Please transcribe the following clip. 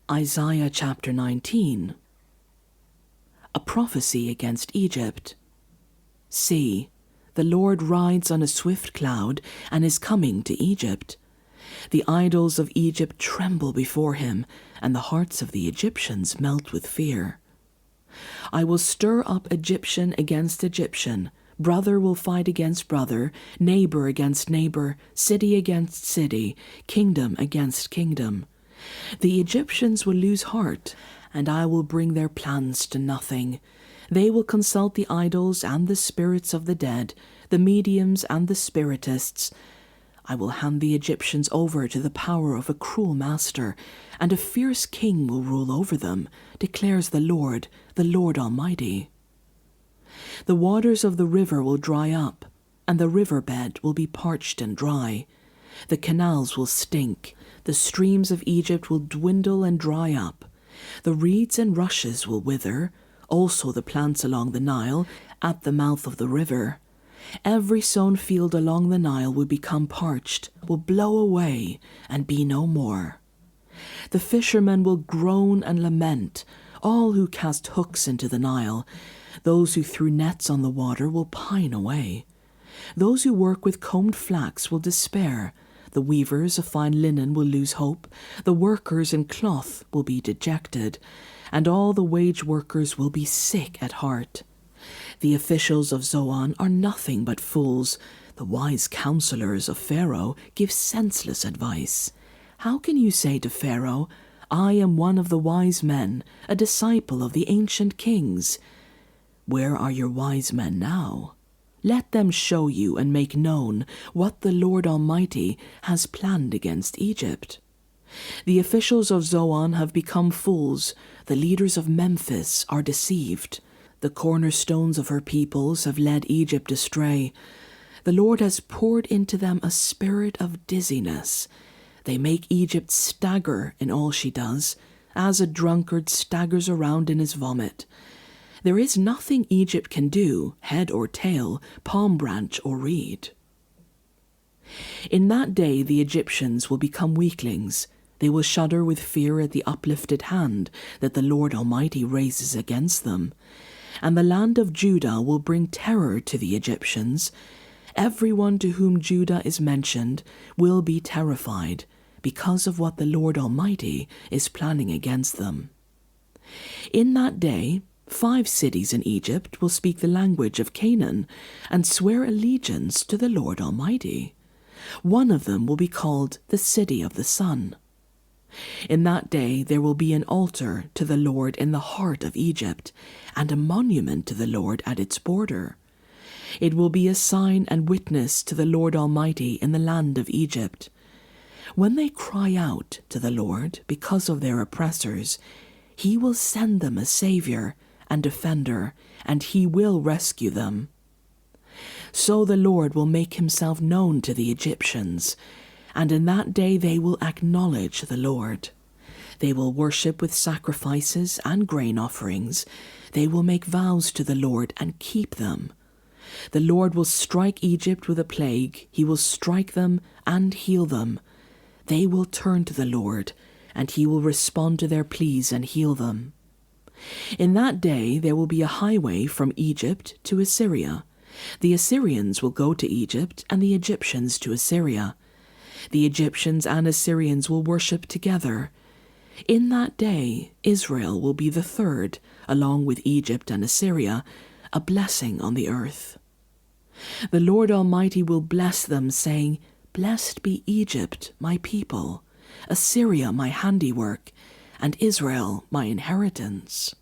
Isaiah chapter 19. A prophecy against Egypt. See, the Lord rides on a swift cloud and is coming to Egypt. The idols of Egypt tremble before him, and the hearts of the Egyptians melt with fear. I will stir up Egyptian against Egyptian. Brother will fight against brother, neighbor against neighbor, city against city, kingdom against kingdom. The Egyptians will lose heart, and I will bring their plans to nothing. They will consult the idols and the spirits of the dead, the mediums and the spiritists. I will hand the Egyptians over to the power of a cruel master, and a fierce king will rule over them, declares the Lord Almighty. The waters of the river will dry up, and the riverbed will be parched and dry. The canals will stink, the streams of Egypt will dwindle and dry up. The reeds and rushes will wither, also the plants along the Nile, at the mouth of the river. Every sown field along the Nile will become parched, will blow away, and be no more. The fishermen will groan and lament, all who cast hooks into the Nile. Those who threw nets on the water will pine away. Those who work with combed flax will despair. The weavers of fine linen will lose hope. The workers in cloth will be dejected, and all the wage workers will be sick at heart. The officials of Zoan are nothing but fools. The wise counselors of Pharaoh give senseless advice. How can you say to Pharaoh, I am one of the wise men, a disciple of the ancient kings? Where are your wise men now? Let them show you and make known what the Lord Almighty has planned against Egypt. The officials of Zoan have become fools. The leaders of Memphis are deceived. The cornerstones of her peoples have led Egypt astray. The Lord has poured into them a spirit of dizziness. They make Egypt stagger in all she does, as a drunkard staggers around in his vomit. There is nothing Egypt can do, head or tail, palm branch or reed. In that day the Egyptians will become weaklings. They will shudder with fear at the uplifted hand that the Lord Almighty raises against them. And the land of Judah will bring terror to the Egyptians. Everyone to whom Judah is mentioned will be terrified because of what the Lord Almighty is planning against them. In that day, 5 cities in Egypt will speak the language of Canaan and swear allegiance to the Lord Almighty. One of them will be called the City of the Sun. In that day there will be an altar to the Lord in the heart of Egypt, and a monument to the Lord at its border. It will be a sign and witness to the Lord Almighty in the land of Egypt. When they cry out to the Lord because of their oppressors, he will send them a Savior and defender, and he will rescue them. So the Lord will make himself known to the Egyptians, and in that day they will acknowledge the Lord. They will worship with sacrifices and grain offerings. They will make vows to the Lord and keep them. The Lord will strike Egypt with a plague. He will strike them and heal them. They will turn to the Lord, and he will respond to their pleas and heal them. In that day there will be a highway from Egypt to Assyria. The Assyrians will go to Egypt, and the Egyptians to Assyria. The Egyptians and Assyrians will worship together. In that day Israel will be the third, along with Egypt and Assyria, a blessing on the earth. The Lord Almighty will bless them, saying, Blessed be Egypt, my people, Assyria, my handiwork, and Israel, my inheritance.